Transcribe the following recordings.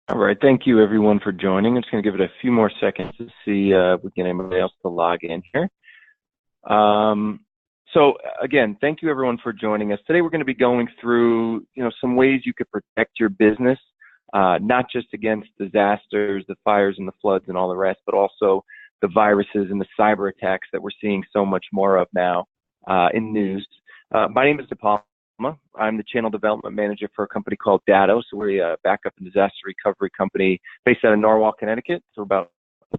All right, thank you everyone for joining. I'm just going to give it a few more seconds to see if we can get anybody else to log in here. So again, thank you everyone for joining us. Today we're going to be going through, some ways you could protect your business, not just against disasters, the fires and the floods and all the rest, but also the viruses and the cyber attacks that we're seeing so much more of now in news. My name is DePaul. I'm the channel development manager for a company called Datto. So we're a backup and disaster recovery company based out of Norwalk, Connecticut. So about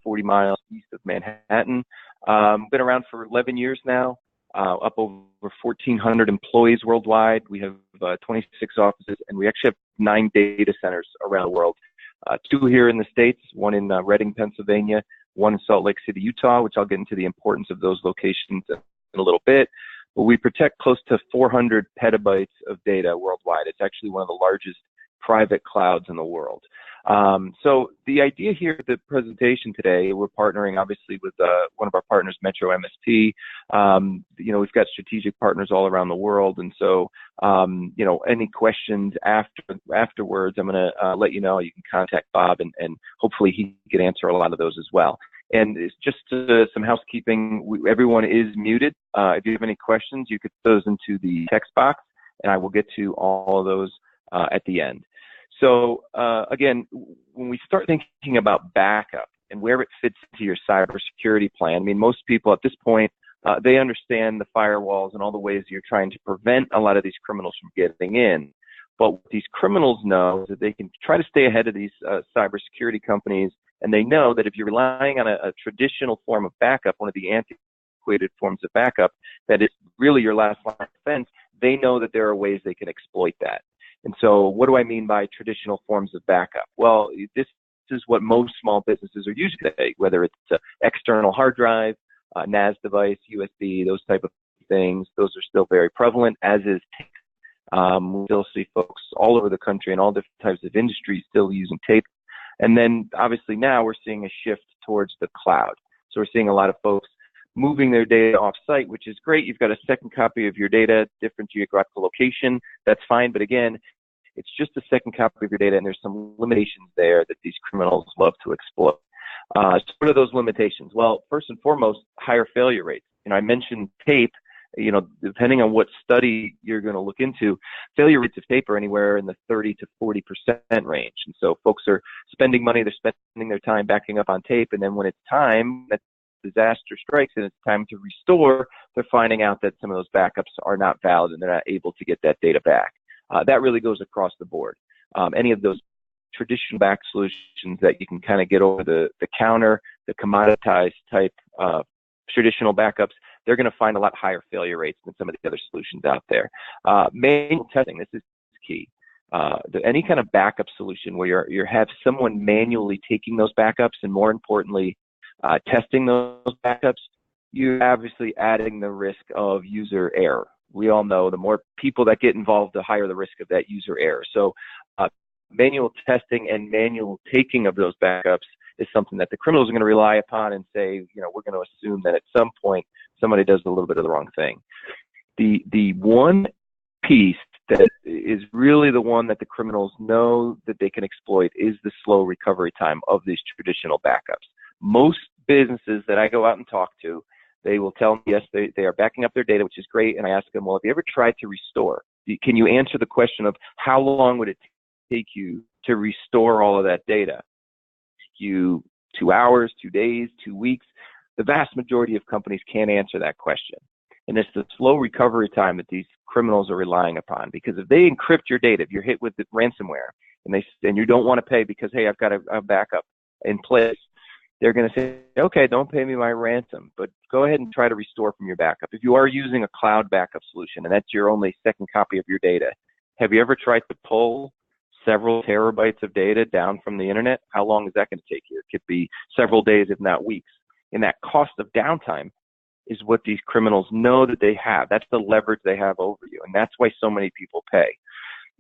40 miles east of Manhattan. Been around for 11 years now, up over 1,400 employees worldwide. We have 26 offices, and we actually have 9 data centers around the world. 2 here in the States, one in Reading, Pennsylvania, one in Salt Lake City, Utah, which I'll get into the importance of those locations in a little bit. But we protect close to 400 petabytes of data worldwide. It's actually one of the largest private clouds in the world. So the idea here at the presentation today, we're partnering obviously with one of our partners, Metro MSP. We've got strategic partners all around the world. And so, any questions afterwards, I'm going to let you know. You can contact Bob and hopefully he can answer a lot of those as well. And it's just some housekeeping. Everyone is muted. If you have any questions, you could put those into the text box, and I will get to all of those at the end. So again, when we start thinking about backup and where it fits into your cybersecurity plan, I mean, most people at this point, they understand the firewalls and all the ways you're trying to prevent a lot of these criminals from getting in. But what these criminals know is that they can try to stay ahead of these cybersecurity companies, and they know that if you're relying on a traditional form of backup, one of the antiquated forms of backup, that is really your last line of defense, they know that there are ways they can exploit that. And so what do I mean by traditional forms of backup? Well, this is what most small businesses are using today, whether it's an external hard drive, NAS device, USB, those type of things. Those are still very prevalent, as is tape. We still see folks all over the country in all different types of industries still using tape. And then obviously now we're seeing a shift towards the cloud. So we're seeing a lot of folks moving their data off-site, which is great. You've got a second copy of your data, different geographical location. That's fine. But again, it's just a second copy of your data, and there's some limitations there that these criminals love to exploit. So what are those limitations? Well, first and foremost, higher failure rates. I mentioned tape. Depending on what study you're going to look into, failure rates of tape are anywhere in the 30 to 40% range. And so folks are spending money, they're spending their time backing up on tape, and then when it's time that disaster strikes and it's time to restore, they're finding out that some of those backups are not valid and they're not able to get that data back. That really goes across the board. Any of those traditional back solutions that you can kind of get over the counter, the commoditized type traditional backups, they're going to find a lot higher failure rates than some of the other solutions out there. Manual testing, this is key. Any kind of backup solution where you have someone manually taking those backups and, more importantly, testing those backups, you're obviously adding the risk of user error. We all know the more people that get involved, the higher the risk of that user error. So manual testing and manual taking of those backups is something that the criminals are going to rely upon and say, we're going to assume that at some point somebody does a little bit of the wrong thing. The one piece that is really the one that the criminals know that they can exploit is the slow recovery time of these traditional backups. Most businesses that I go out and talk to, they will tell me, yes, they are backing up their data, which is great. And I ask them, well, have you ever tried to restore? Can you answer the question of how long would it take you to restore all of that data? You 2 hours, 2 days, 2 weeks? The vast majority of companies can't answer that question. And it's the slow recovery time that these criminals are relying upon, because if they encrypt your data, if you're hit with the ransomware and you don't want to pay because, hey, I've got a backup in place, they're going to say, okay, don't pay me my ransom, but go ahead and try to restore from your backup. If you are using a cloud backup solution and that's your only second copy of your data, have you ever tried to pull several terabytes of data down from the internet? How long is that going to take you? It could be several days, if not weeks. And that cost of downtime is what these criminals know that they have. That's the leverage they have over you. And that's why so many people pay.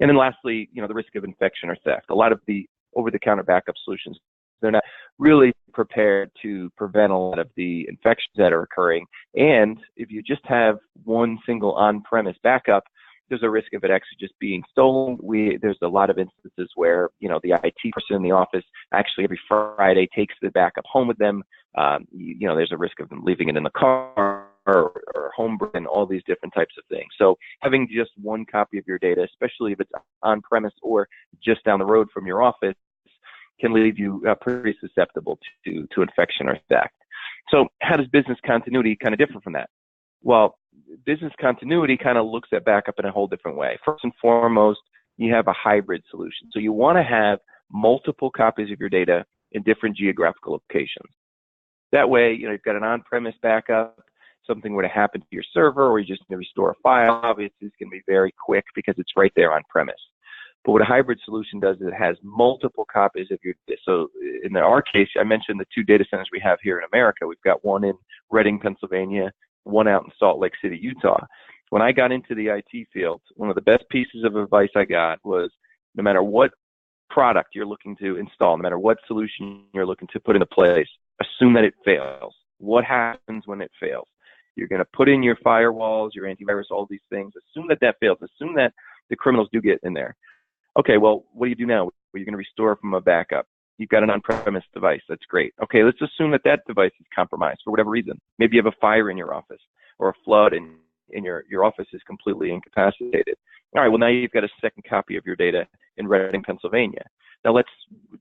And then lastly, the risk of infection or theft. A lot of the over-the-counter backup solutions, they're not really prepared to prevent a lot of the infections that are occurring. And if you just have one single on-premise backup, there's a risk of it actually just being stolen. There's a lot of instances where, the IT person in the office actually every Friday takes the backup home with them. There's a risk of them leaving it in the car or home and all these different types of things. So having just one copy of your data, especially if it's on premise or just down the road from your office, can leave you pretty susceptible to infection or theft. So how does business continuity kind of differ from that? Well, business continuity kind of looks at backup in a whole different way. First and foremost, you have a hybrid solution. So you want to have multiple copies of your data in different geographical locations. That way, you've got an on-premise backup, something were to happen to your server, or you just need to restore a file, obviously it's going to be very quick because it's right there on premise. But what a hybrid solution does is it has multiple copies of your data. So in our case, I mentioned the 2 data centers we have here in America. We've got one in Reading, Pennsylvania, one out in Salt Lake City, Utah. When I got into the IT field, one of the best pieces of advice I got was no matter what product you're looking to install, no matter what solution you're looking to put into place, assume that it fails. What happens when it fails? You're going to put in your firewalls, your antivirus, all these things. Assume that fails. Assume that the criminals do get in there. Okay, well, what do you do now? Well, you're going to restore from a backup. You've got an on-premise device. That's great. Okay, let's assume that device is compromised for whatever reason. Maybe you have a fire in your office or a flood and your office is completely incapacitated. All right, well, now you've got a second copy of your data in Reading, Pennsylvania. Now let's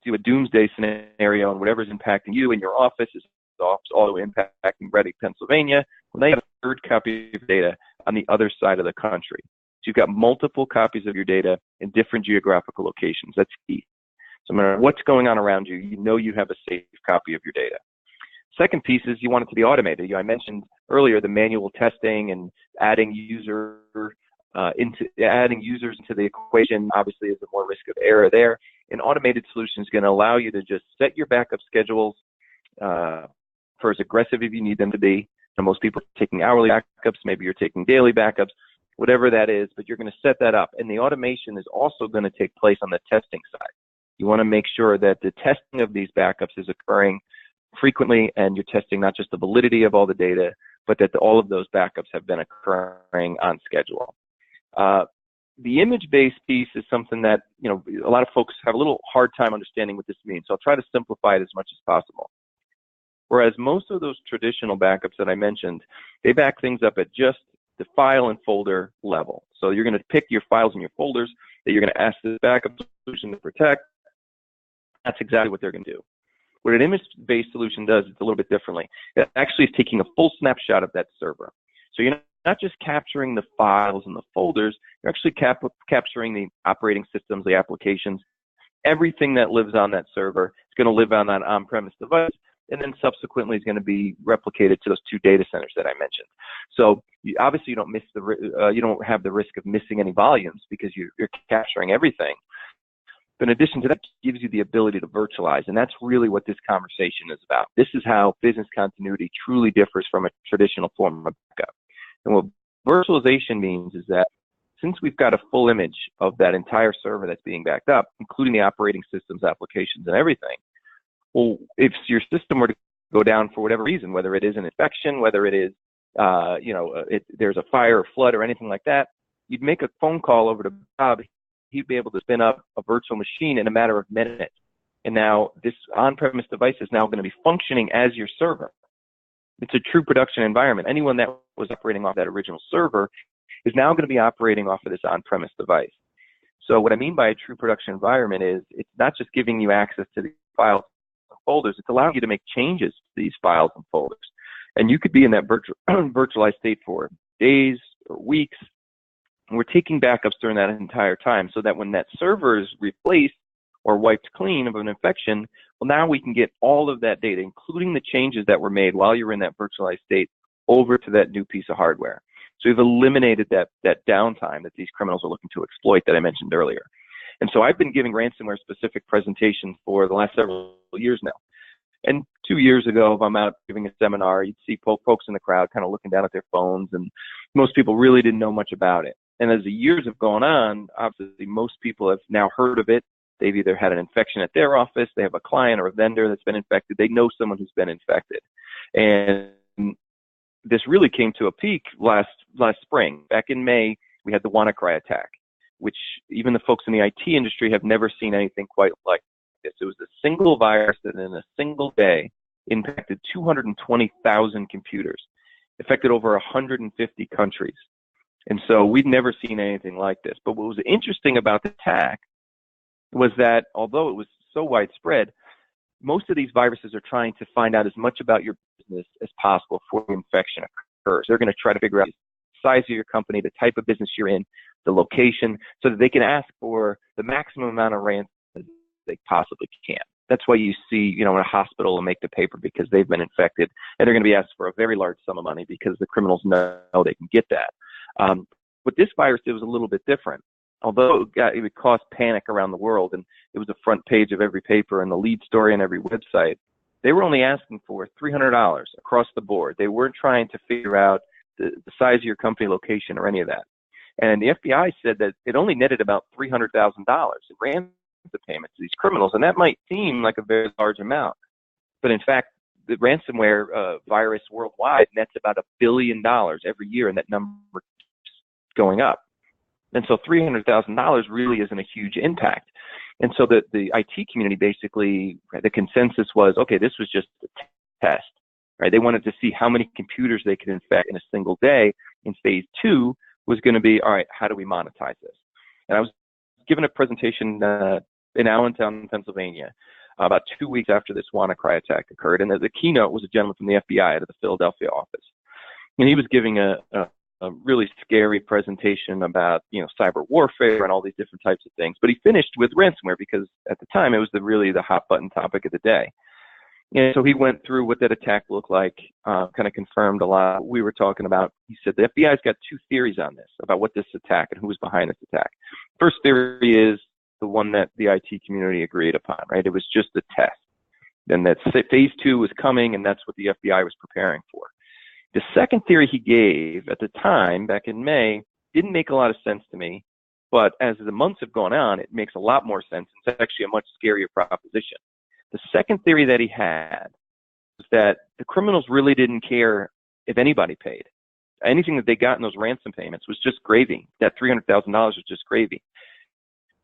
do a doomsday scenario, and whatever's impacting you in your office is also impacting Reading, Pennsylvania. Well, now you have a third copy of data on the other side of the country. So you've got multiple copies of your data in different geographical locations. That's key. So no matter what's going on around you, you have a safe copy of your data. Second piece is you want it to be automated. I mentioned earlier the manual testing and adding users into the equation. Obviously, there's more risk of error there. An automated solution is going to allow you to just set your backup schedules for as aggressive as you need them to be. And most people are taking hourly backups. Maybe you're taking daily backups, whatever that is. But you're going to set that up, and the automation is also going to take place on the testing side. You want to make sure that the testing of these backups is occurring frequently, and you're testing not just the validity of all the data, but that all of those backups have been occurring on schedule. The image-based piece is something that a lot of folks have a little hard time understanding what this means. So I'll try to simplify it as much as possible. Whereas most of those traditional backups that I mentioned, they back things up at just the file and folder level. So you're going to pick your files and your folders that you're going to ask the backup solution to protect. That's exactly what they're going to do. What an image-based solution does, it's a little bit differently. It actually is taking a full snapshot of that server. So you're not just capturing the files and the folders, you're actually capturing the operating systems, the applications, everything that lives on that server is going to live on that on-premise device, and then subsequently is going to be replicated to those 2 data centers that I mentioned. So obviously you don't have the risk of missing any volumes because you're capturing everything. But in addition to that, it gives you the ability to virtualize, and that's really what this conversation is about. This is how business continuity truly differs from a traditional form of backup. And what virtualization means is that since we've got a full image of that entire server that's being backed up, including the operating systems, applications, and everything, well, if your system were to go down for whatever reason, whether it is an infection, whether it is, there's a fire or flood or anything like that, you'd make a phone call over to Bob. He'd be able to spin up a virtual machine in a matter of minutes. And now this on-premise device is now going to be functioning as your server. It's a true production environment. Anyone that was operating off that original server is now going to be operating off of this on-premise device. So what I mean by a true production environment is it's not just giving you access to the files and folders, it's allowing you to make changes to these files and folders. And you could be in that virtualized state for days or weeks. And we're taking backups during that entire time so that when that server is replaced or wiped clean of an infection, well, now we can get all of that data, including the changes that were made while you're in that virtualized state, over to that new piece of hardware. So we've eliminated that downtime that these criminals are looking to exploit that I mentioned earlier. And so I've been giving ransomware-specific presentations for the last several years now. And 2 years ago, if I'm out giving a seminar, you'd see folks in the crowd kind of looking down at their phones, and most people really didn't know much about it. And as the years have gone on, obviously most people have now heard of it. They've either had an infection at their office, they have a client or a vendor that's been infected, they know someone who's been infected. And this really came to a peak last spring. Back in May, we had the WannaCry attack, which even the folks in the IT industry have never seen anything quite like this. It was a single virus that in a single day impacted 220,000 computers, affected over 150 countries. And so we'd never seen anything like this. But what was interesting about the attack was that although it was so widespread, most of these viruses are trying to find out as much about your business as possible before the infection occurs. They're going to try to figure out the size of your company, the type of business you're in, the location, so that they can ask for the maximum amount of ransom they possibly can. That's why you see, in a hospital and make the paper because they've been infected, and they're going to be asked for a very large sum of money because the criminals know they can get that. But this virus, it was a little bit different. Although it would cause panic around the world, and it was the front page of every paper and the lead story on every website, they were only asking for $300 across the board. They weren't trying to figure out the size of your company, location, or any of that. And the FBI said that it only netted about $300,000 in ransom payments to these criminals, and that might seem like a very large amount. But in fact, the ransomware virus worldwide nets about $1 billion every year, and that number keeps going up. And so $300,000 really isn't a huge impact. And so the IT community basically, the consensus was, okay, this was just a test, right? They wanted to see how many computers they could infect in a single day. And phase 2 was going to be, all right, how do we monetize this? And I was given a presentation in Allentown, Pennsylvania, about 2 weeks after this WannaCry attack occurred. And the keynote was a gentleman from the FBI out of the Philadelphia office. And he was giving a really scary presentation about, cyber warfare and all these different types of things. But he finished with ransomware because at the time it was really the hot button topic of the day. And so he went through what that attack looked like, kind of confirmed a lot of what we were talking about. He said the FBI's got 2 theories on this, about what this attack and who was behind this attack. First theory is the one that the IT community agreed upon, right? It was just a test. And that phase 2 was coming, and that's what the FBI was preparing for. The second theory he gave at the time, back in May, didn't make a lot of sense to me, but as the months have gone on, it makes a lot more sense. It's actually a much scarier proposition. The second theory that he had was that the criminals really didn't care if anybody paid. Anything that they got in those ransom payments was just gravy. That $300,000 was just gravy.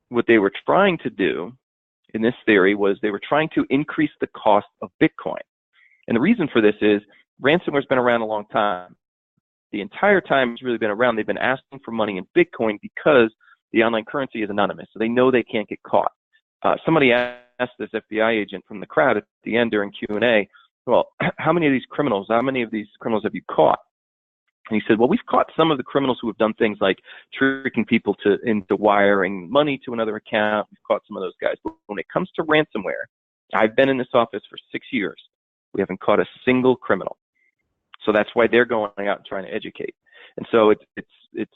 What they were trying to do in this theory was they were trying to increase the cost of Bitcoin. And the reason for this is ransomware's been around a long time. The entire time it's really been around, they've been asking for money in Bitcoin because the online currency is anonymous, so they know they can't get caught. Somebody asked this FBI agent from the crowd at the end during Q&A, well, how many of these criminals have you caught? And he said, well, we've caught some of the criminals who have done things like tricking people into wiring money to another account. We've caught some of those guys. But when it comes to ransomware, I've been in this office for 6 years. We haven't caught a single criminal. So that's why they're going out and trying to educate. And so it's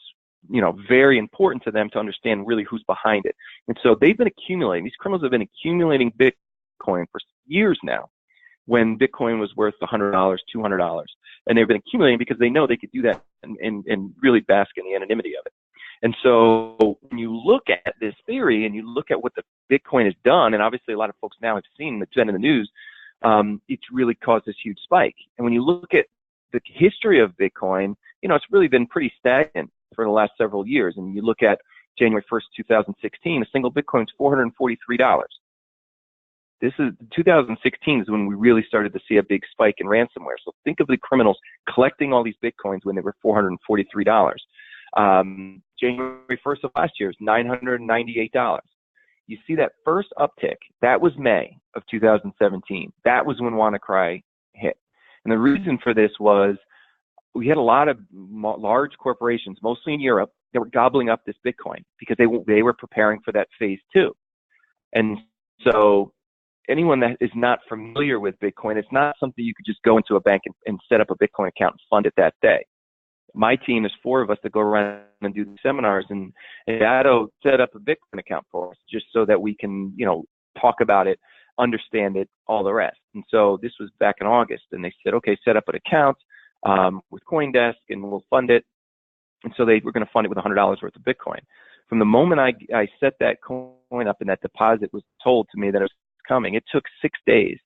very important to them to understand really who's behind it. And so they've been accumulating, these criminals have been accumulating Bitcoin for years now, when Bitcoin was worth $100, $200. And they've been accumulating because they know they could do that and really bask in the anonymity of it. And so when you look at this theory and you look at what the Bitcoin has done, and obviously a lot of folks now have seen it's been in the news, it's really caused this huge spike. And when you look at the history of Bitcoin, it's really been pretty stagnant for the last several years. And you look at January 1st, 2016, a single Bitcoin is $443. This is 2016 is when we really started to see a big spike in ransomware. So think of the criminals collecting all these Bitcoins when they were $443. January 1st of last year is $998. You see that first uptick, that was May of 2017. That was when WannaCry hit. And the reason for this was we had a lot of large corporations, mostly in Europe, that were gobbling up this Bitcoin because they were preparing for that phase 2. And so anyone that is not familiar with Bitcoin, it's not something you could just go into a bank and set up a Bitcoin account and fund it that day. My team is 4 of us that go around and do the seminars, and Dado set up a Bitcoin account for us just so that we can, talk about it, understand it, all the rest. And so this was back in August, and they said, okay, set up an account with CoinDesk, and we'll fund it. And so they were going to fund it with $100 worth of Bitcoin. From the moment I set that coin up and that deposit was told to me that it was coming, it took 6 days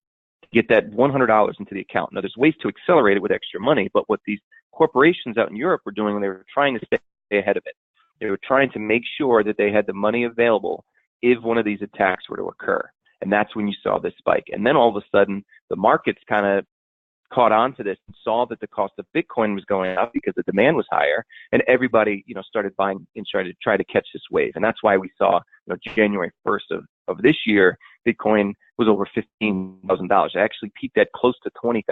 to get that $100 into the account. Now, there's ways to accelerate it with extra money, but what these corporations out in Europe were doing when they were trying to stay ahead of it, They were trying to make sure that they had the money available if one of these attacks were to occur. And that's when you saw this spike. And then all of a sudden, the markets kind of caught on to this and saw that the cost of Bitcoin was going up because the demand was higher, and everybody, started buying and started to try to catch this wave. And that's why we saw, January 1st of this year, Bitcoin was over $15,000. It actually peaked at close to $20,000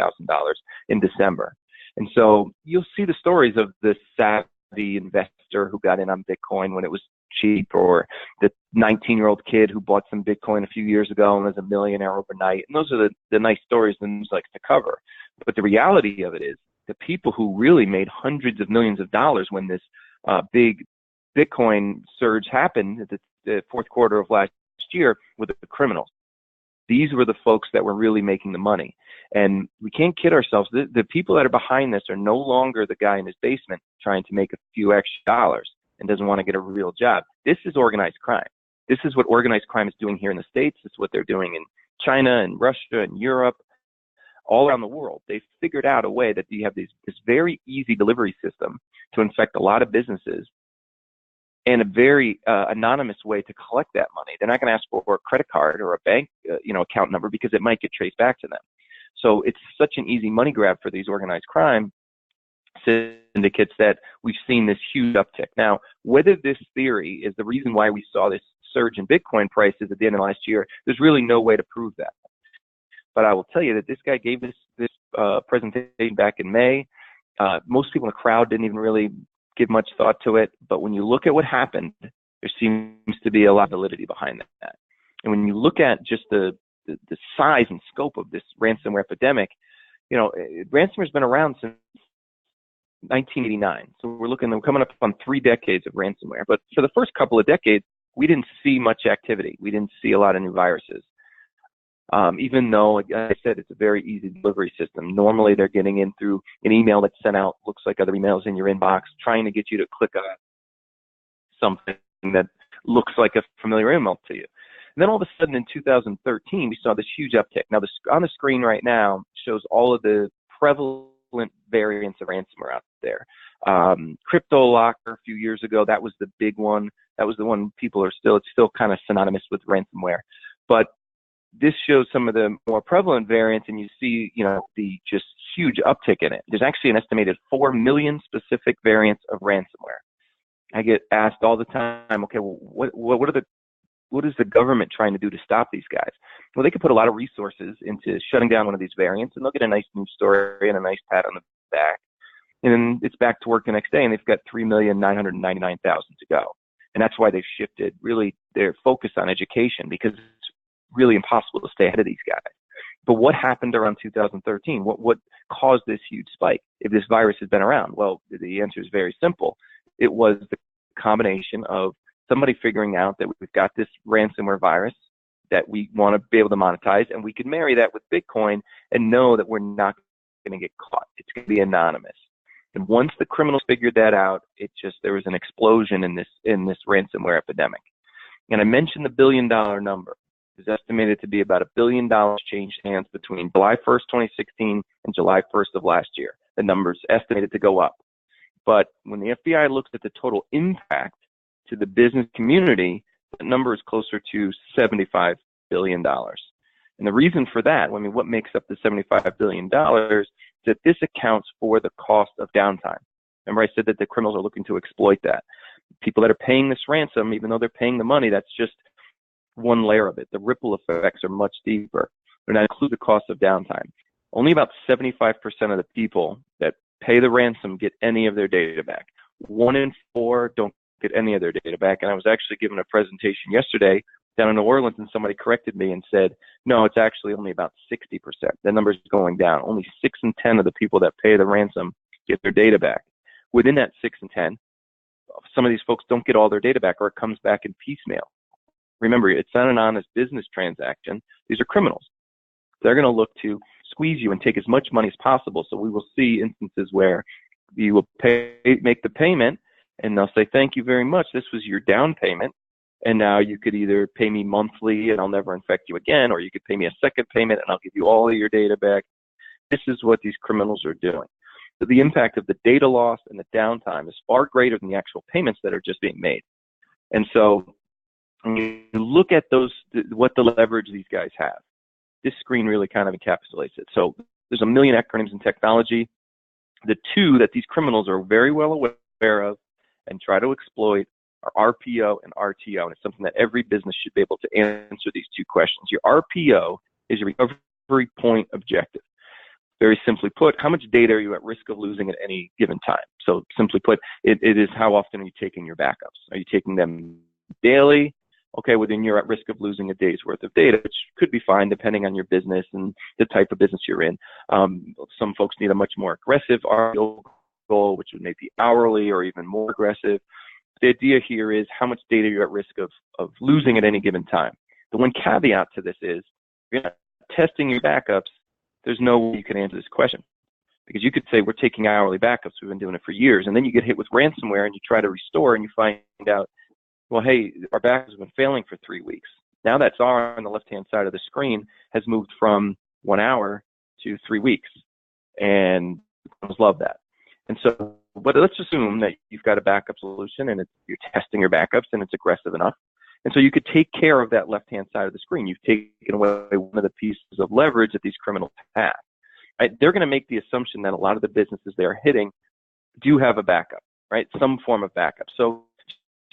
in December. And so you'll see the stories of the savvy investor who got in on Bitcoin when it was cheap, or the 19-year-old kid who bought some Bitcoin a few years ago and was a millionaire overnight. And those are the nice stories the news likes to cover. But the reality of it is the people who really made hundreds of millions of dollars when this big Bitcoin surge happened at the fourth quarter of last year were the criminals. These were the folks that were really making the money. And we can't kid ourselves. The people that are behind this are no longer the guy in his basement trying to make a few extra dollars and doesn't want to get a real job. This is organized crime. This is what organized crime is doing here in the States. It's what they're doing in China and Russia and Europe, all around the world. They've figured out a way that you have this very easy delivery system to infect a lot of businesses, and a very anonymous way to collect that money. They're not going to ask for a credit card or a bank account number because it might get traced back to them. So it's such an easy money grab for these organized crime syndicates that we've seen this huge uptick. Now, whether this theory is the reason why we saw this surge in Bitcoin prices at the end of last year, there's really no way to prove that. But I will tell you that this guy gave this presentation back in May. Most people in the crowd didn't even really give much thought to it. But when you look at what happened, there seems to be a lot of validity behind that. And when you look at just the size and scope of this ransomware epidemic, ransomware's been around since 1989. So we're coming up on 3 decades of ransomware. But for the first couple of decades, we didn't see much activity. We didn't see a lot of new viruses. Even though, like I said, it's a very easy delivery system. Normally they're getting in through an email that's sent out, looks like other emails in your inbox, trying to get you to click on something that looks like a familiar email to you. And then all of a sudden in 2013, we saw this huge uptick. Now, on the screen right now shows all of the prevalent variants of ransomware out there. CryptoLocker a few years ago, that was the big one. That was the one it's still kind of synonymous with ransomware. But this shows some of the more prevalent variants, and you see, the just huge uptick in it. There's actually an estimated 4 million specific variants of ransomware. I get asked all the time, okay, well, what is the government trying to do to stop these guys? Well, they could put a lot of resources into shutting down one of these variants, and they'll get a nice news story and a nice pat on the back. And then it's back to work the next day, and they've got 3,999,000 to go. And that's why they've shifted really their focus on education, because it's really impossible to stay ahead of these guys. But what happened around 2013? What caused this huge spike if this virus has been around? Well, the answer is very simple. It was the combination of somebody figuring out that we've got this ransomware virus that we want to be able to monetize, and we can marry that with Bitcoin and know that we're not going to get caught. It's going to be anonymous. And once the criminals figured that out, there was an explosion in this ransomware epidemic. And I mentioned the $1 billion number. Is estimated to be about $1 billion changed hands between July 1st, 2016 and July 1st of last year. The number's estimated to go up. But when the FBI looks at the total impact to the business community, the number is closer to $75 billion. And the reason for that, what makes up the $75 billion is that this accounts for the cost of downtime. Remember I said that the criminals are looking to exploit that. People that are paying this ransom, even though they're paying the money, that's just one layer of it. The ripple effects are much deeper, and that includes the cost of downtime. Only about 75% of the people that pay the ransom get any of their data back. 1 in 4 don't get any of their data back. And I was actually given a presentation yesterday down in New Orleans, and somebody corrected me and said, no, it's actually only about 60%. The number's going down. Only 6 in 10 of the people that pay the ransom get their data back. Within that 6 in 10, some of these folks don't get all their data back, or it comes back in piecemeal. Remember, it's not an honest business transaction. These are criminals. They're going to look to squeeze you and take as much money as possible. So we will see instances where you will make the payment, and they'll say, thank you very much. This was your down payment. And now you could either pay me monthly and I'll never infect you again, or you could pay me a second payment and I'll give you all of your data back. This is what these criminals are doing. the impact of the data loss and the downtime is far greater than the actual payments that are just being made. And so when you look at what the leverage these guys have, this screen really kind of encapsulates it. So there's a million acronyms in technology. The two that these criminals are very well aware of and try to exploit are RPO and RTO, and it's something that every business should be able to answer these two questions. Your RPO is your recovery point objective. Very simply put, how much data are you at risk of losing at any given time? So simply put, it is how often are you taking your backups? Are you taking them daily? Okay, well then you're at risk of losing a day's worth of data, which could be fine depending on your business and the type of business you're in. Some folks need a much more aggressive RPO goal, which would maybe be hourly or even more aggressive. The idea here is how much data you're at risk of losing at any given time. The one caveat to this is, if you're not testing your backups, there's no way you can answer this question. Because you could say, we're taking hourly backups, we've been doing it for years, and then you get hit with ransomware and you try to restore and you find out, well, hey, our backups have been failing for 3 weeks. Now that SAR on the left-hand side of the screen has moved from 1 hour to 3 weeks. And criminals love that. And so, but let's assume that you've got a backup solution and you're testing your backups and it's aggressive enough. And so you could take care of that left-hand side of the screen. You've taken away one of the pieces of leverage that these criminals have. Right? They're going to make the assumption that a lot of the businesses they're hitting do have a backup, right? Some form of backup. So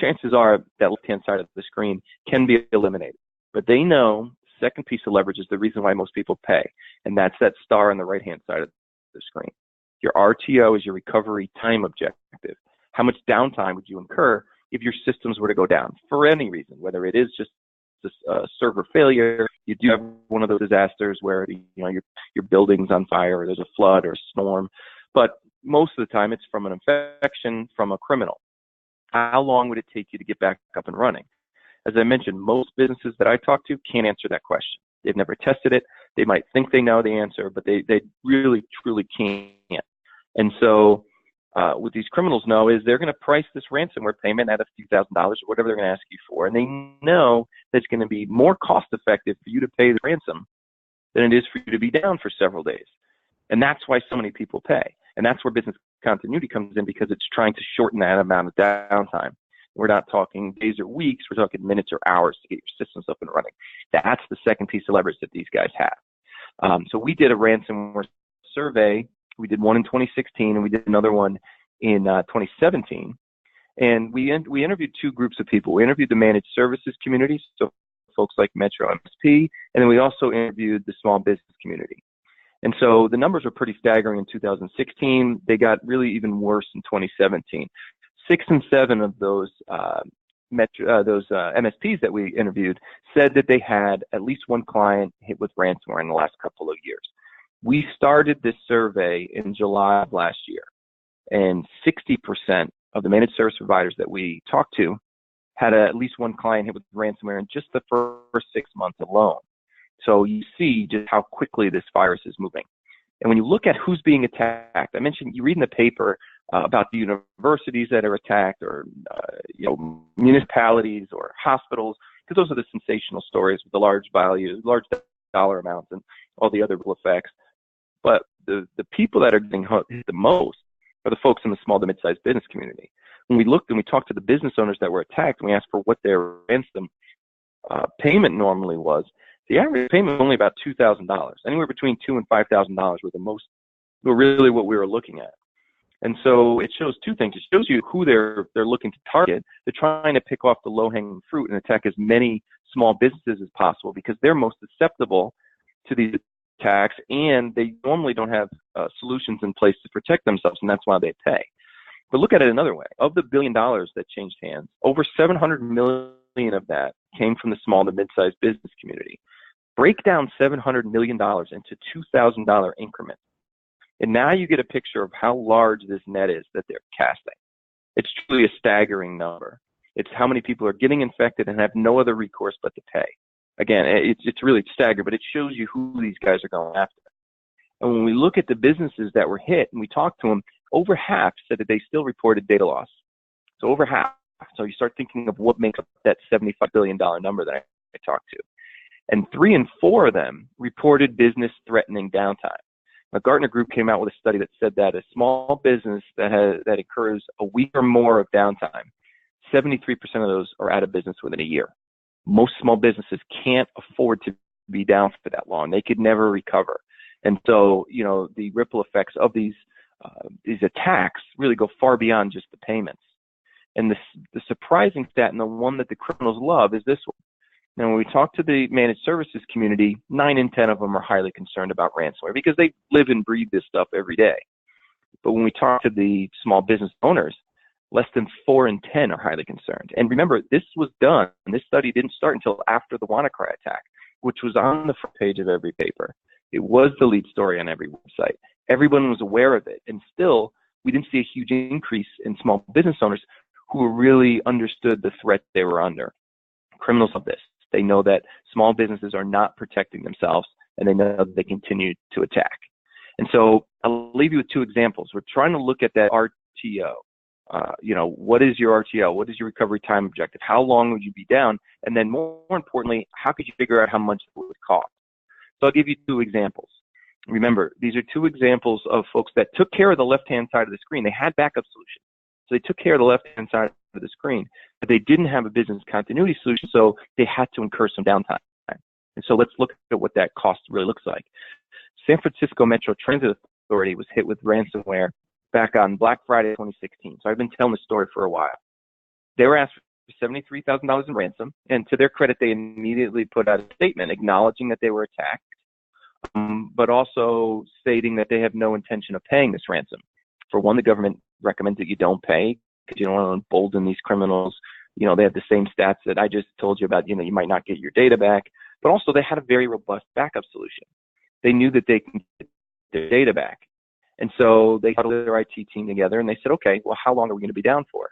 chances are that left-hand side of the screen can be eliminated. But they know the second piece of leverage is the reason why most people pay, and that's that star on the right-hand side of the screen. Your RTO is your recovery time objective. How much downtime would you incur if your systems were to go down for any reason, whether it is just server failure, you do have one of those disasters where your building's on fire or there's a flood or a storm, but most of the time it's from an infection from a criminal. How long would it take you to get back up and running? As I mentioned, most businesses that I talk to can't answer that question. They've never tested it. They might think they know the answer, but they really, truly can't. And so what these criminals know is they're going to price this ransomware payment at a few $1,000s or whatever they're going to ask you for. And they know that it's going to be more cost effective for you to pay the ransom than it is for you to be down for several days. And that's why so many people pay. And that's where business continuity comes in, because it's trying to shorten that amount of downtime. We're not talking days or weeks. We're talking minutes or hours to get your systems up and running. That's the second piece of leverage that these guys have. So we did a ransomware survey. We did one in 2016, and we did another one in 2017. And we interviewed two groups of people. We interviewed the managed services community, so folks like Metro MSP, and then we also interviewed the small business community. And so the numbers were pretty staggering in 2016. They got really even worse in 2017. 6 and 7 of those MSPs that we interviewed said that they had at least one client hit with ransomware in the last couple of years. We started this survey in July of last year, and 60% of the managed service providers that we talked to had at least one client hit with ransomware in just the first 6 months alone. So you see just how quickly this virus is moving. And when you look at who's being attacked, I mentioned, you read in the paper about the universities that are attacked, or municipalities or hospitals, because those are the sensational stories with the large values, large dollar amounts, and all the other effects. But the people that are getting hit the most are the folks in the small to mid-sized business community. When we looked and we talked to the business owners that were attacked, and we asked for what their ransom payment normally was, the average payment was only about $2,000. Anywhere between $2,000 and $5,000 were really what we were looking at. And so it shows two things. It shows you who they're looking to target. They're trying to pick off the low-hanging fruit and attack as many small businesses as possible, because they're most susceptible to these attacks, and they normally don't have solutions in place to protect themselves, and that's why they pay. But look at it another way. Of the $1 billion that changed hands, over $700 million of that came from the small to mid-sized business community. Break down $700 million into $2,000 increments, and now you get a picture of how large this net is that they're casting. It's truly a staggering number. It's how many people are getting infected and have no other recourse but to pay. Again, it's really staggering, but it shows you who these guys are going after. And when we look at the businesses that were hit and we talked to them, over half said that they still reported data loss. So over half. So you start thinking of what makes up that $75 billion number that I talked to. And 3 in 4 of them reported business-threatening downtime. A Gartner group came out with a study that said that a small business that incurs a week or more of downtime, 73% of those are out of business within a year. Most small businesses can't afford to be down for that long. They could never recover. And so, the ripple effects of these attacks really go far beyond just the payments. And the surprising stat, and the one that the criminals love, is this one. Now, when we talk to the managed services community, 9 in 10 of them are highly concerned about ransomware because they live and breathe this stuff every day. But when we talk to the small business owners, less than 4 in 10 are highly concerned. And remember, this study didn't start until after the WannaCry attack, which was on the front page of every paper. It was the lead story on every website. Everyone was aware of it. And still, we didn't see a huge increase in small business owners who really understood the threat they were under. Criminals love this. They know that small businesses are not protecting themselves, and they know that they continue to attack. And so I'll leave you with 2 examples. We're trying to look at that RTO. What is your RTO? What is your recovery time objective? How long would you be down? And then more importantly, how could you figure out how much it would cost? So I'll give you 2 examples. Remember, these are 2 examples of folks that took care of the left-hand side of the screen. They had backup solutions. So they took care of the left-hand side of the screen, but they didn't have a business continuity solution, so they had to incur some downtime. And so let's look at what that cost really looks like. San Francisco Metro Transit Authority was hit with ransomware back on Black Friday 2016. So I've been telling the story for a while. They were asked for $73,000 in ransom, and to their credit, they immediately put out a statement acknowledging that they were attacked, but also stating that they have no intention of paying this ransom. For one, the government recommends that you don't pay because you don't want to embolden these criminals. They have the same stats that I just told you about. You might not get your data back, but also they had a very robust backup solution. They knew that they can get their data back. And so they huddled their IT team together and they said, okay, well, how long are we going to be down for?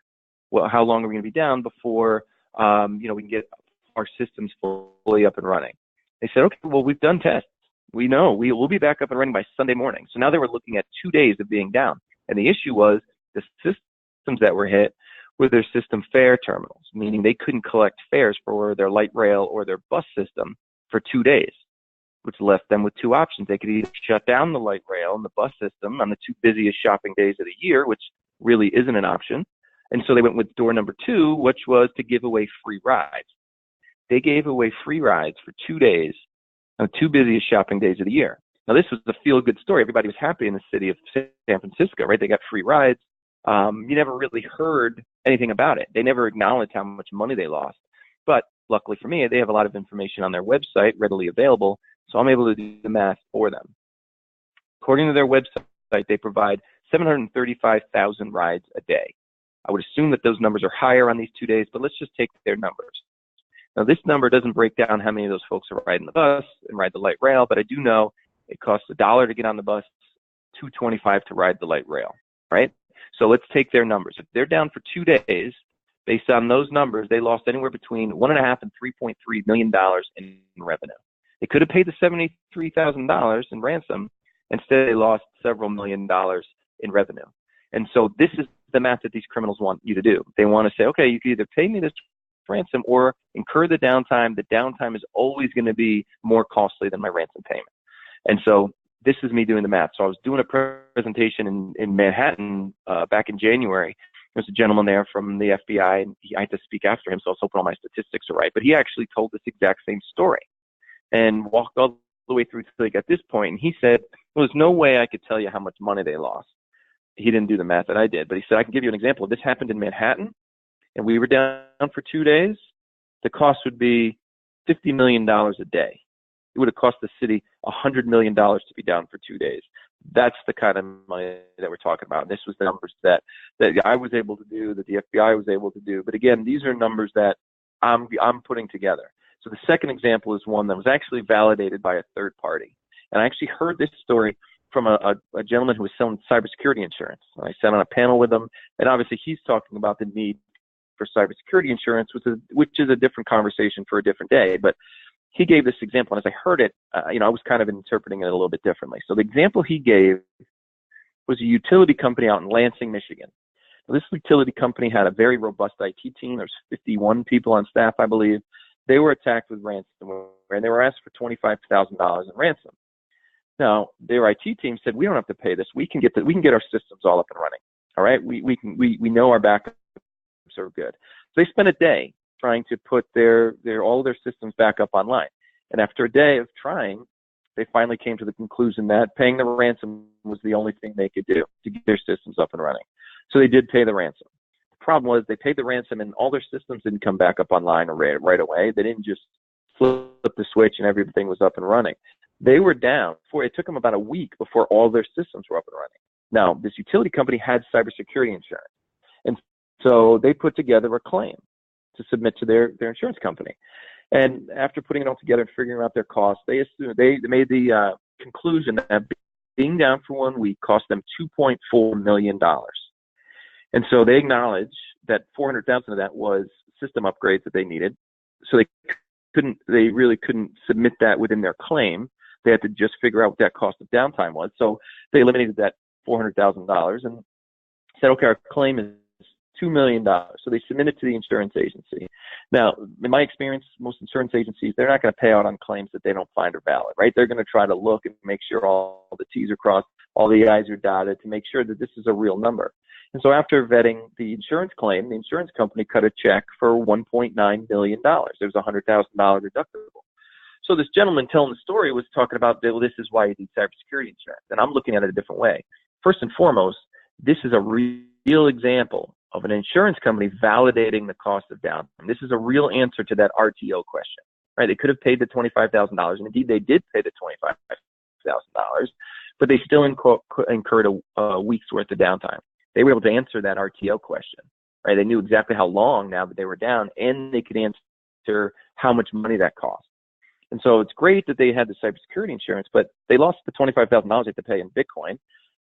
Well, how long are we going to be down before, we can get our systems fully up and running? They said, okay, well, we've done tests. We know we'll be back up and running by Sunday morning. So now they were looking at 2 days of being down. And the issue was the systems that were hit were their system fare terminals, meaning they couldn't collect fares for their light rail or their bus system for 2 days, which left them with 2 options. They could either shut down the light rail and the bus system on the 2 busiest shopping days of the year, which really isn't an option. And so they went with door number 2, which was to give away free rides. They gave away free rides for 2 days on the 2 busiest shopping days of the year. Now, this was the feel-good story. Everybody was happy in the city of San Francisco, right? They got free rides. You never really heard anything about it. They never acknowledged how much money they lost. But luckily for me, they have a lot of information on their website readily available, so I'm able to do the math for them. According to their website, they provide 735,000 rides a day. I would assume that those numbers are higher on these 2 days, but let's just take their numbers. Now, this number doesn't break down how many of those folks are riding the bus and ride the light rail, but I do know it costs $1 to get on the bus, $2.25 to ride the light rail, right? So let's take their numbers. If they're down for 2 days, based on those numbers, they lost anywhere between $1.5 and $3.3 million in revenue. They could have paid the $73,000 in ransom. Instead, they lost several $1 million in revenue. And so this is the math that these criminals want you to do. They want to say, okay, you can either pay me this ransom or incur the downtime. The downtime is always going to be more costly than my ransom payment. And so this is me doing the math. So I was doing a presentation in Manhattan back in January. There's a gentleman there from the FBI, and I had to speak after him, so I was hoping all my statistics are right. But he actually told this exact same story and walked all the way through to like at this point, and he said, well, there's no way I could tell you how much money they lost. He didn't do the math that I did, but he said, I can give you an example. If this happened in Manhattan and we were down for 2 days, the cost would be $50 million a day. It would have cost the city $100 million to be down for 2 days. That's the kind of money that we're talking about. This was the numbers that I was able to do, that the FBI was able to do. But again, these are numbers that I'm putting together. So the second example is one that was actually validated by a third party. And I actually heard this story from a gentleman who was selling cybersecurity insurance. I sat on a panel with him, and obviously he's talking about the need for cybersecurity insurance, which is a different conversation for a different day. But he gave this example, and as I heard it, I was kind of interpreting it a little bit differently. So the example he gave was a utility company out in Lansing, Michigan. Now, this utility company had a very robust IT team. There's 51 people on staff, I believe. They were attacked with ransomware, and they were asked for $25,000 in ransom. Now, their IT team said, we don't have to pay this. We can get our systems all up and running. All right. We know our backups are good. So they spent a day trying to put all of their systems back up online. And after a day of trying, they finally came to the conclusion that paying the ransom was the only thing they could do to get their systems up and running. So they did pay the ransom. The problem was they paid the ransom and all their systems didn't come back up online right away. They didn't just flip the switch and everything was up and running. They were down. It took them about a week before all their systems were up and running. Now, this utility company had cybersecurity insurance. And so they put together a claim to submit to their insurance company. And after putting it all together and figuring out their costs, they made the conclusion that being down for 1 week cost them $2.4 million. And so they acknowledged that $400,000 of that was system upgrades that they needed. So they really couldn't submit that within their claim. They had to just figure out what that cost of downtime was. So they eliminated that $400,000 and said, okay, our claim is $2 million. So they submitted to the insurance agency. Now, in my experience, most insurance agencies, they're not going to pay out on claims that they don't find are valid, right? They're going to try to look and make sure all the T's are crossed, all the I's are dotted to make sure that this is a real number. And so after vetting the insurance claim, the insurance company cut a check for $1.9 million. There's a $100,000 deductible. So this gentleman telling the story was talking about, well, this is why you need cybersecurity insurance. And I'm looking at it a different way. First and foremost, this is a real example of an insurance company validating the cost of downtime. This is a real answer to that RTO question, right? They could have paid the $25,000, and indeed they did pay the $25,000, but they still incurred a week's worth of downtime. They were able to answer that RTO question, right? They knew exactly how long now that they were down, and they could answer how much money that cost. And so it's great that they had the cybersecurity insurance, but they lost the $25,000 they had to pay in Bitcoin.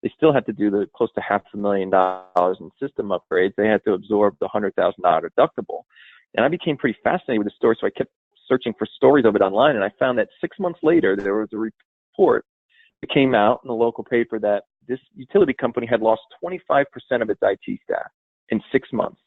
They still had to do the close to $500,000 in system upgrades. They had to absorb the $100,000 deductible. And I became pretty fascinated with the story, so I kept searching for stories of it online, and I found that 6 months later, there was a report that came out in the local paper that this utility company had lost 25% of its IT staff in 6 months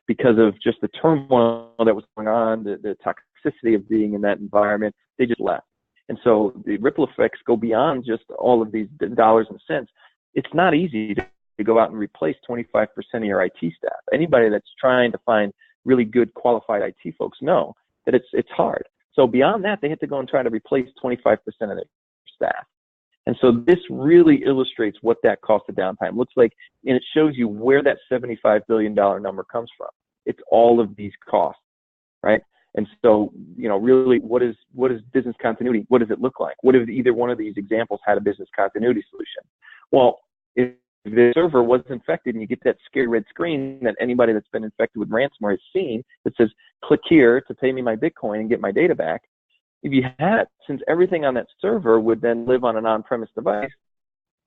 because of just the turmoil that was going on, the toxicity of being in that environment. They just left. And so the ripple effects go beyond just all of these dollars and cents. It's not easy to go out and replace 25% of your IT staff. Anybody that's trying to find really good qualified IT folks know that it's hard. So beyond that, they had to go and try to replace 25% of their staff. And so this really illustrates what that cost of downtime looks like, and it shows you where that $75 billion number comes from. It's all of these costs, right? And so, really, what is business continuity? What does it look like? What if either one of these examples had a business continuity solution? Well, if the server was infected and you get that scary red screen that anybody that's been infected with ransomware has seen that says, click here to pay me my Bitcoin and get my data back. If you had, since everything on that server would then live on an on-premise device,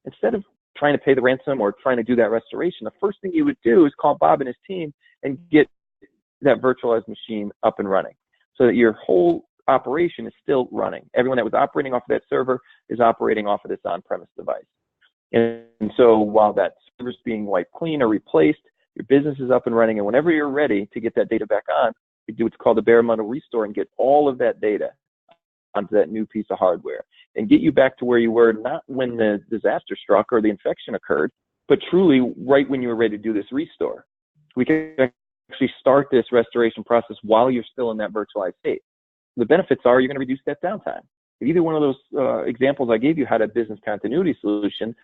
instead of trying to pay the ransom or trying to do that restoration, the first thing you would do is call Bob and his team and get that virtualized machine up and running so that your whole operation is still running. Everyone that was operating off of that server is operating off of this on-premise device. And so while that server's being wiped clean or replaced, your business is up and running. And whenever you're ready to get that data back on, you do what's called a bare metal restore and get all of that data onto that new piece of hardware and get you back to where you were, not when the disaster struck or the infection occurred, but truly right when you were ready to do this restore. We can actually start this restoration process while you're still in that virtualized state. The benefits are you're going to reduce that downtime. If either one of those examples I gave you had a business continuity solution,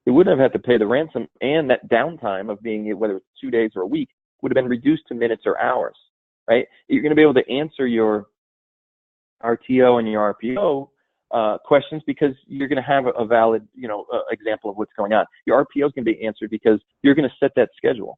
it wouldn't have had to pay the ransom, and that downtime of being, whether it's 2 days or a week, would have been reduced to minutes or hours, right? You're going to be able to answer your RTO and your RPO questions because you're going to have a valid, example of what's going on. Your RPO is going to be answered because you're going to set that schedule,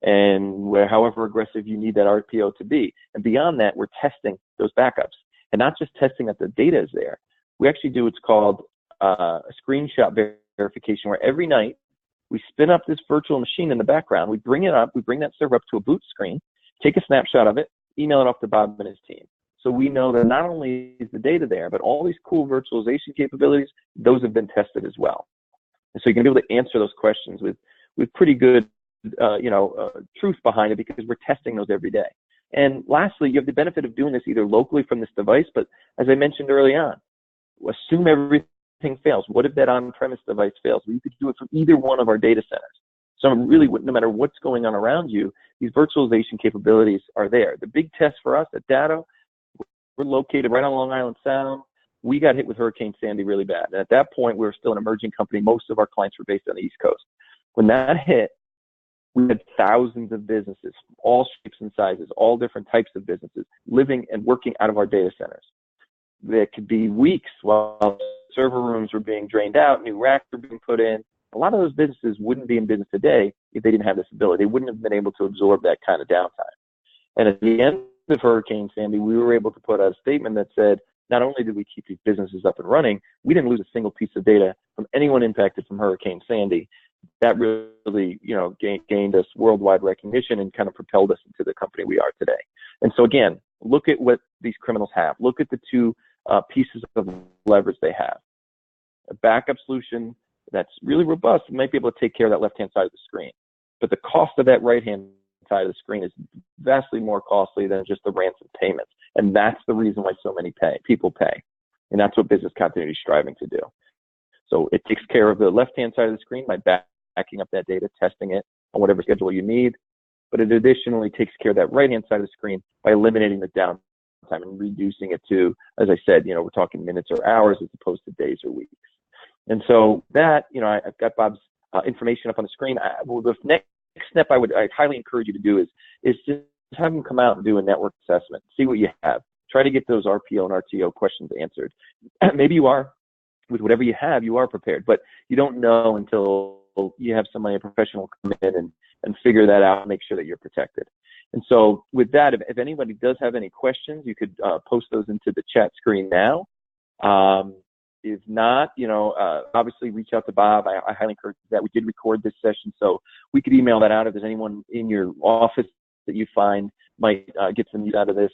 and however aggressive you need that RPO to be. And beyond that, we're testing those backups, and not just testing that the data is there. We actually do what's called a screenshot verification, where every night we spin up this virtual machine in the background. We bring it up, we bring that server up to a boot screen, take a snapshot of it, email it off to Bob and his team. So we know that not only is the data there, but all these cool virtualization capabilities, those have been tested as well. And so you're going to be able to answer those questions with pretty good, truth behind it, because we're testing those every day. And lastly, you have the benefit of doing this either locally from this device, but as I mentioned early on, assume everything everything fails? What if that on-premise device fails? Well, you could do it from either one of our data centers. So really, no matter what's going on around you, these virtualization capabilities are there. The big test for us at Datto, we're located right on Long Island Sound. We got hit with Hurricane Sandy really bad. And at that point, we were still an emerging company. Most of our clients were based on the East Coast. When that hit, we had thousands of businesses, all shapes and sizes, all different types of businesses, living and working out of our data centers. There could be weeks while server rooms were being drained out, new racks were being put in. A lot of those businesses wouldn't be in business today if they didn't have this ability. They wouldn't have been able to absorb that kind of downtime. And at the end of Hurricane Sandy, we were able to put out a statement that said, not only did we keep these businesses up and running, we didn't lose a single piece of data from anyone impacted from Hurricane Sandy. That really, gained us worldwide recognition and kind of propelled us into the company we are today. And so again, look at what these criminals have. Look at the two pieces of leverage they have. A backup solution that's really robust might be able to take care of that left-hand side of the screen. But the cost of that right-hand side of the screen is vastly more costly than just the ransom payments. And that's the reason why so many people pay. And that's what business continuity is striving to do. So it takes care of the left-hand side of the screen by backing up that data, testing it on whatever schedule you need. But it additionally takes care of that right-hand side of the screen by eliminating the downtime and reducing it to, as I said, we're talking minutes or hours as opposed to days or weeks. And so that, I've got Bob's information up on the screen. The next step I'd highly encourage you to do is just have him come out and do a network assessment, see what you have. Try to get those RPO and RTO questions answered. Maybe you are, with whatever you have, you are prepared, but you don't know until you have somebody, a professional, come in and figure that out and make sure that you're protected. And so with that, if anybody does have any questions, you could post those into the chat screen now. If not, obviously reach out to Bob. I highly encourage that. We did record this session, so we could email that out. If there's anyone in your office that you find might get some use out of this,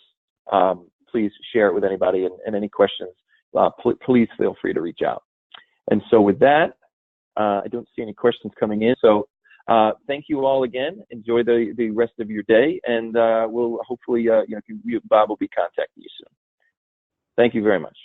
please share it with anybody. And any questions, please feel free to reach out. And so with that, I don't see any questions coming in. So thank you all again. Enjoy the rest of your day, and we'll hopefully, Bob will be contacting you soon. Thank you very much.